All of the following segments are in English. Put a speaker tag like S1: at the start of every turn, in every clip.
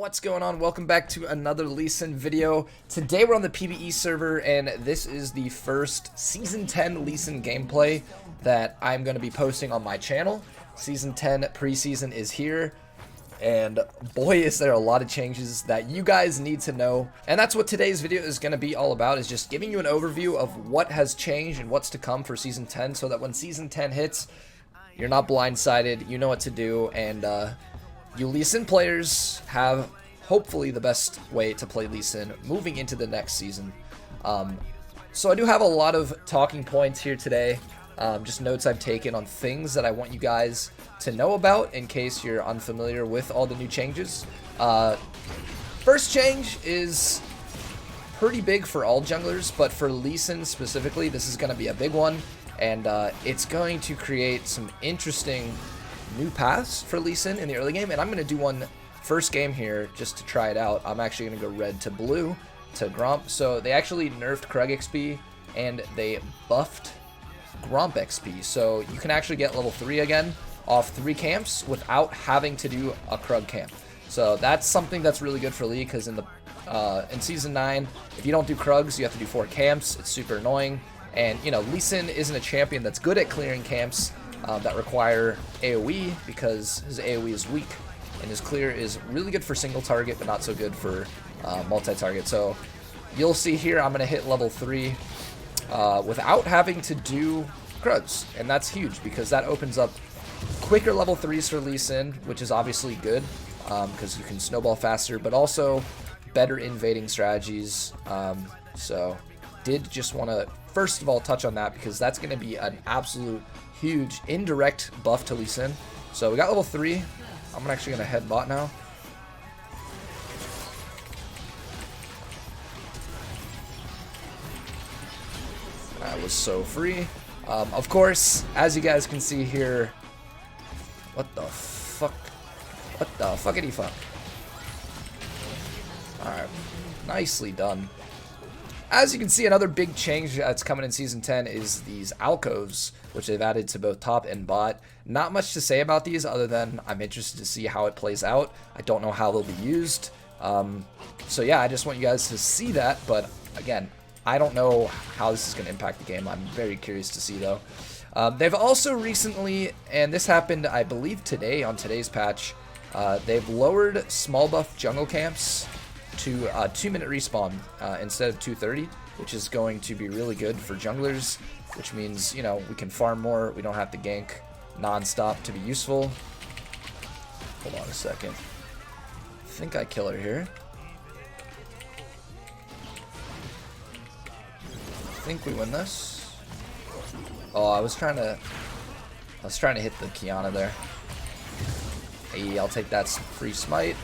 S1: What's going on? Welcome back to another Lee Sin video. Today we're on the PvE server, and this is the first Season 10 Lee Sin gameplay that I'm going to be posting on my channel. Season 10 preseason is here, and boy is there a lot of changes that you guys need to know. And that's what today's video is going to be all about, is just giving you an overview of what has changed and what's to come for Season 10, so that when Season 10 hits, you're not blindsided, you know what to do, and you Lee Sin players have hopefully the best way to play Lee Sin moving into the next season. So I do have a lot of talking points here today, just notes I've taken on things that I want you guys to know about in case you're unfamiliar with all the new changes. First change is pretty big for all junglers, but for Lee Sin specifically, this is going to be a big one, and it's going to create some interesting new paths for Lee Sin in the early game, and I'm going to do one first game here just to try it out. I'm actually going to go red to blue to Gromp. So they actually nerfed Krug XP and they buffed Gromp XP, so you can actually get level 3 again off 3 camps without having to do a Krug camp. So that's something that's really good for Lee, because in Season 9, if you don't do Krugs, you have to do 4 camps. It's super annoying, and you know, Lee Sin isn't a champion that's good at clearing camps that require AoE, because his AoE is weak, and his clear is really good for single target, but not so good for multi-target. So you'll see here I'm going to hit level 3 without having to do Krugs, and that's huge, because that opens up quicker level 3s for Lee Sin, which is obviously good, because you can snowball faster, but also better invading strategies. So did just want to first of all touch on that, because that's going to be an absolute huge indirect buff to Lee Sin. So we got level 3. I'm actually going to head bot now. That was so free. Of course, as you guys can see here, what the fuck? What the fuckity fuck? Alright, nicely done. As you can see, another big change that's coming in Season 10 is these alcoves, which they've added to both top and bot. Not much to say about these other than I'm interested to see how it plays out. I don't know how they'll be used. So yeah, I just want you guys to see that, but again, I don't know how this is going to impact the game. I'm very curious to see though. They've also recently, and this happened I believe today on today's patch, they've lowered small buff jungle camps to 2-minute respawn instead of 2:30, which is going to be really good for junglers, which means, you know, we can farm more, we don't have to gank non-stop to be useful. Hold on a second. I think I kill her here. I think we win this. Oh, I was trying to hit the Kiana there. Hey, I'll take that free smite.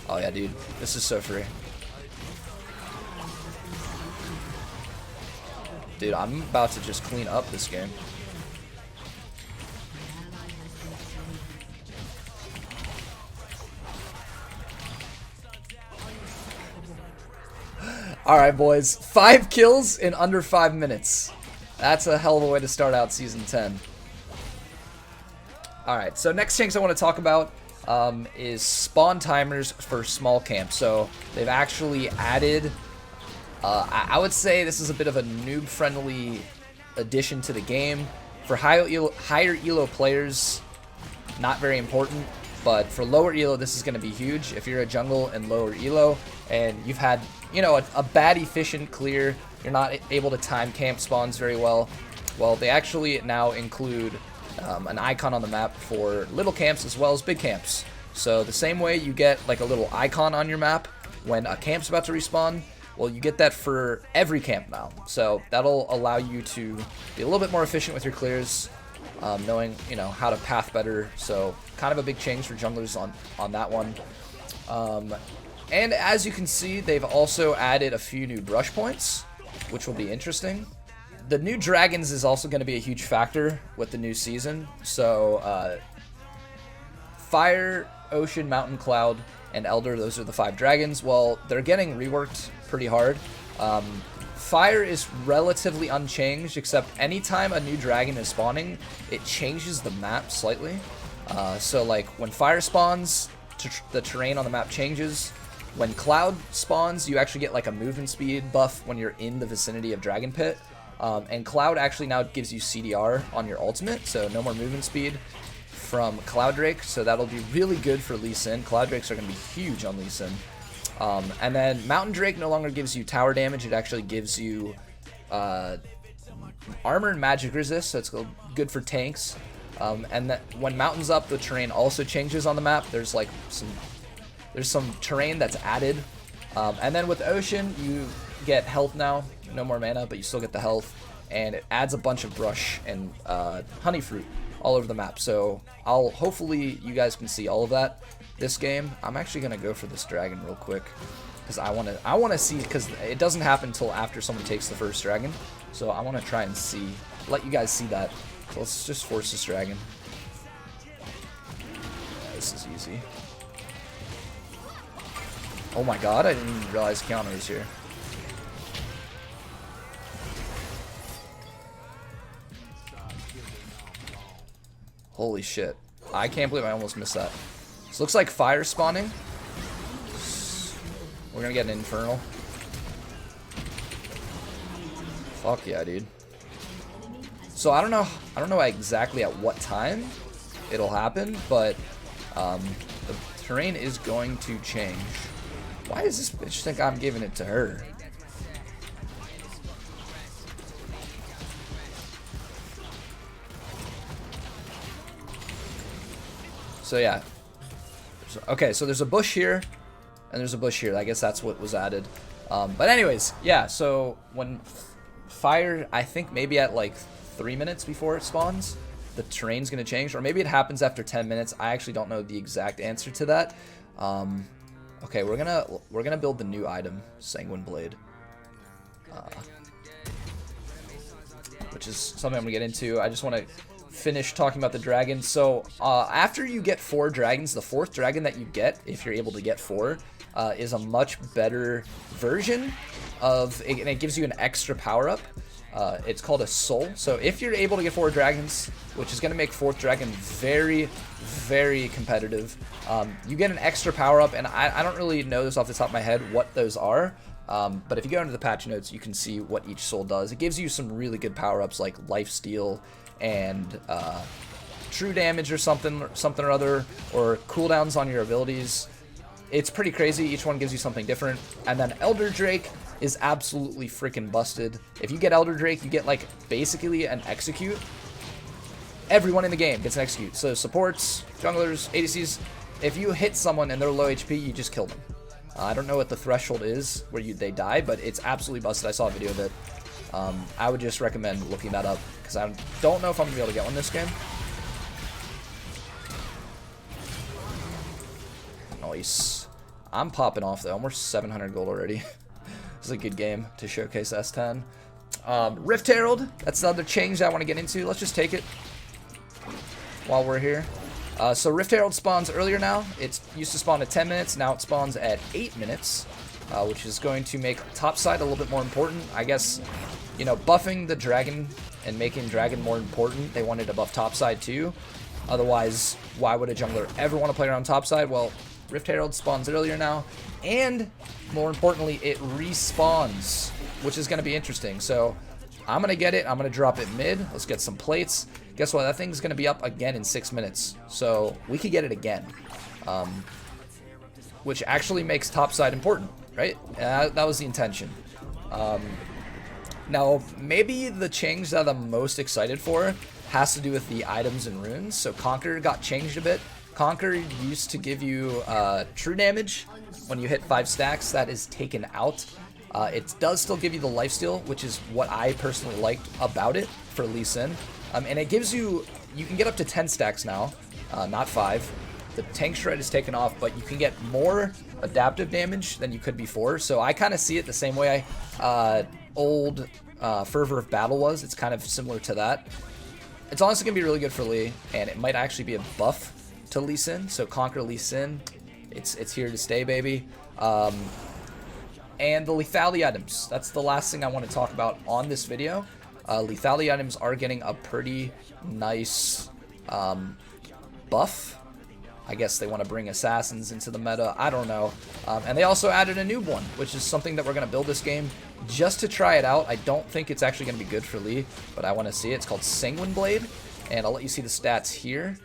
S1: Oh yeah, dude, this is so free. Dude, I'm about to just clean up this game. Alright, boys. 5 kills in under 5 minutes. That's a hell of a way to start out Season 10. Alright, so next things I want to talk about is spawn timers for small camps. So they've actually added, I would say this is a bit of a noob-friendly addition to the game. For higher elo players, not very important, but for lower elo, this is going to be huge. If you're a jungle and lower elo, and you've had, you know, a bad efficient clear, you're not able to time camp spawns very well. Well, they actually now include an icon on the map for little camps as well as big camps. So the same way you get like a little icon on your map when a camp's about to respawn, well, you get that for every camp now. So that'll allow you to be a little bit more efficient with your clears, knowing, you know, how to path better. So kind of a big change for junglers on that one. And as you can see, they've also added a few new brush points, which will be interesting. The new dragons is also going to be a huge factor with the new season. So Fire, Ocean, Mountain, Cloud, and Elder, those are the 5 dragons. Well, they're getting reworked pretty hard. Fire is relatively unchanged, except anytime a new dragon is spawning, it changes the map slightly. So like when fire spawns, the terrain on the map changes. When cloud spawns, you actually get like a movement speed buff when you're in the vicinity of Dragon Pit. And cloud actually now gives you CDR on your ultimate, so no more movement speed from Cloud Drake, so that'll be really good for Lee Sin. Cloud Drakes are going to be huge on Lee Sin. And then Mountain Drake no longer gives you tower damage, it actually gives you armor and magic resist, so it's good for tanks. And that when Mountain's up, the terrain also changes on the map. There's like some terrain that's added. And then with Ocean, you get health now, no more mana, but you still get the health, and it adds a bunch of brush and honey fruit all over the map. So hopefully you guys can see all of that this game. I'm actually gonna go for this dragon real quick because I want to see, because it doesn't happen until after someone takes the first dragon. So I want to try and let you guys see that. So let's just force this dragon. Yeah, this is easy. Oh my god, I didn't even realize counter was here. Holy shit. I can't believe I almost missed that. This looks like fire spawning. We're gonna get an infernal. Fuck yeah, dude. So I don't know exactly at what time it'll happen, but the terrain is going to change. Why does this bitch think I'm giving it to her? So yeah. Okay, so there's a bush here, and there's a bush here. I guess that's what was added. But anyways, yeah, so when fire, I think maybe at like 3 minutes before it spawns, the terrain's going to change. Or maybe it happens after 10 minutes. I actually don't know the exact answer to that. Okay, we're gonna build the new item, Sanguine Blade. Which is something I'm going to get into. I just want to finish talking about the dragon. So after you get 4 dragons, the 4th dragon that you get, if you're able to get 4, is a much better version of it, and it gives you an extra power up. It's called a soul. So if you're able to get 4 dragons, which is going to make 4th dragon very, very competitive, you get an extra power up, and I don't really know this off the top of my head what those are. But if you go into the patch notes, you can see what each soul does. It gives you some really good power ups like lifesteal and true damage or something or other, or cooldowns on your abilities. It's pretty crazy. Each one gives you something different. And then Elder Drake is absolutely freaking busted. If you get Elder Drake, you get like basically an execute. Everyone in the game gets an execute. So supports, junglers, ADCs. If you hit someone and they're low HP, you just kill them. I don't know what the threshold is where they die, but it's absolutely busted. I saw a video of it. I would just recommend looking that up, because I don't know if I'm going to be able to get one this game. Nice. I'm popping off, though. I'm worth 700 gold already. This is a good game to showcase S10. Rift Herald, that's another change that I want to get into. Let's just take it while we're here. So Rift Herald spawns earlier now. It used to spawn at 10 minutes. Now it spawns at 8 minutes, which is going to make topside a little bit more important. I guess, you know, buffing the dragon and making dragon more important, they wanted to buff topside too. Otherwise, why would a jungler ever want to play around topside? Well, Rift Herald spawns earlier now, and more importantly, it respawns, which is going to be interesting. So I'm going to get it. I'm going to drop it mid. Let's get some plates. Guess what? That thing's going to be up again in 6 minutes. So we could get it again, which actually makes topside important, right? That was the intention. Now, maybe the change that I'm most excited for has to do with the items and runes. So Conquer got changed a bit. Conquer used to give you true damage when you hit 5 stacks. That is taken out. It does still give you the lifesteal, which is what I personally liked about it for Lee Sin. And it gives you can get up to 10 stacks now, not 5. The tank shred is taken off, but you can get more adaptive damage than you could before. So I kind of see it the same way old Fervor of Battle was. It's kind of similar to that. It's honestly going to be really good for Lee, and it might actually be a buff to Lee Sin. So Conquer Lee Sin, it's here to stay, baby. And the lethality items, that's the last thing I want to talk about on this video. Lethality items are getting a pretty nice buff. I guess they want to bring assassins into the meta. I don't know. And they also added a new one, which is something that we're going to build this game just to try it out. I don't think it's actually going to be good for Lee, but I want to see it. It's called Sanguine Blade, and I'll let you see the stats here.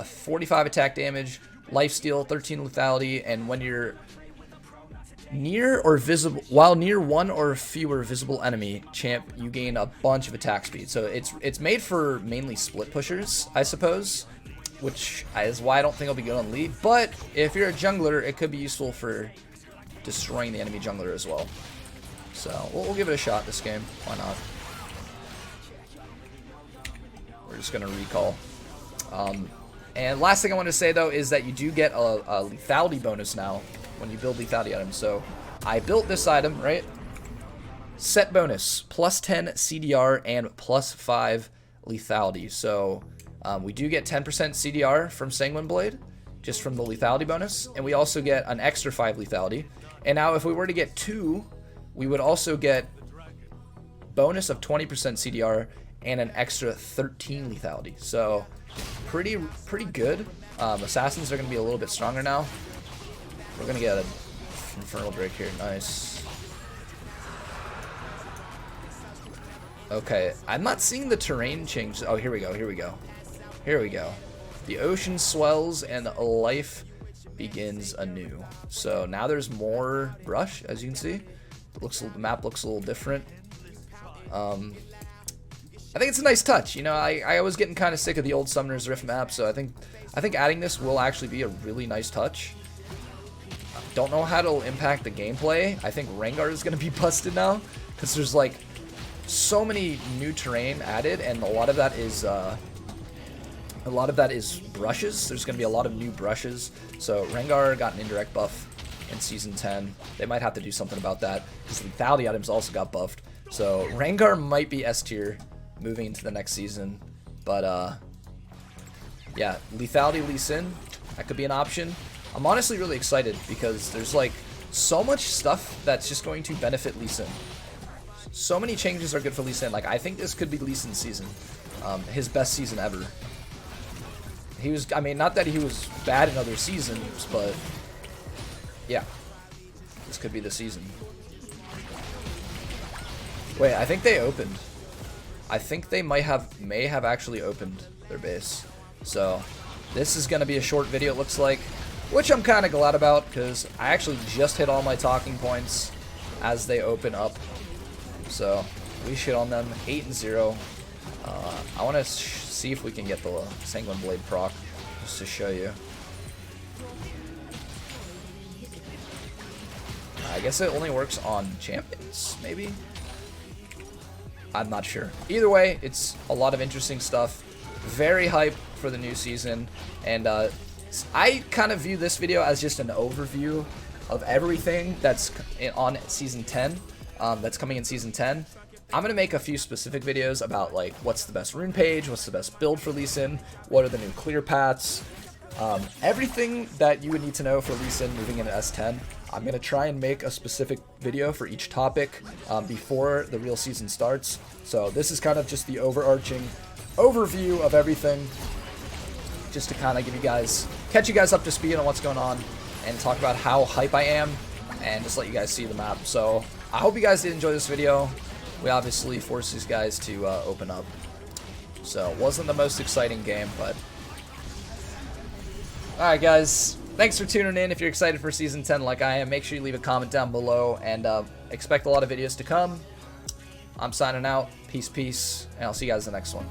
S1: 45 attack damage, lifesteal, 13 lethality, and when you're near or visible, while near one or fewer visible enemy champ, you gain a bunch of attack speed. So it's made for mainly split pushers, I suppose, which is why I don't think it'll be good on Lee. But if you're a jungler, it could be useful for destroying the enemy jungler as well. So we'll give it a shot this game. Why not? We're just gonna recall. And last thing I want to say though is that you do get a lethality bonus now when you build lethality items. So I built this item, right? Set bonus, plus 10 CDR and plus 5 lethality. So we do get 10% CDR from Sanguine Blade, just from the lethality bonus. And we also get an extra 5 lethality. And now if we were to get 2, we would also get bonus of 20% CDR and an extra 13 lethality. So pretty good. Assassins are going to be a little bit stronger now. We're going to get an Infernal Drake here. Nice. Okay, I'm not seeing the terrain change. Oh, here we go, here we go. Here we go. The ocean swells and life begins anew. So now there's more brush, as you can see. The map looks a little different. I think it's a nice touch. You know, I was getting kind of sick of the old Summoner's Rift map, so I think adding this will actually be a really nice touch. Don't know how it'll impact the gameplay. I think Rengar is going to be busted now because there's like so many new terrain added, and a lot of that is brushes. There's going to be a lot of new brushes. So Rengar got an indirect buff in Season 10. They might have to do something about that because lethality items also got buffed. So Rengar might be S tier moving into the next season. But yeah, lethality Lee Sin, that could be an option. I'm honestly really excited because there's like so much stuff that's just going to benefit Lee Sin. So many changes are good for Lee Sin. Like, I think this could be Lee Sin's season. His best season ever. He was, I mean, not that he was bad in other seasons, but yeah, this could be the season. Wait, I think they opened. I think they may have actually opened their base. So this is going to be a short video, it looks like, which I'm kind of glad about because I actually just hit all my talking points as they open up. So we shit on them 8-0. I want to see if we can get the Sanguine Blade proc just to show you. I guess it only works on champions, maybe? I'm not sure. Either way, it's a lot of interesting stuff. Very hype for the new season. And I kind of view this video as just an overview of everything that's on Season 10, that's coming in Season 10. I'm going to make a few specific videos about like what's the best rune page, what's the best build for Lee Sin, what are the new clear paths, everything that you would need to know for Lee Sin moving into S10. I'm going to try and make a specific video for each topic before the real season starts. So this is kind of just the overarching overview of everything, just to kind of give you guys, catch you guys up to speed on what's going on and talk about how hype I am and just let you guys see the map. So I hope you guys did enjoy this video. We obviously forced these guys to open up. So it wasn't the most exciting game, but alright guys, thanks for tuning in. If you're excited for Season 10 like I am, make sure you leave a comment down below and expect a lot of videos to come. I'm signing out. Peace, peace, and I'll see you guys in the next one.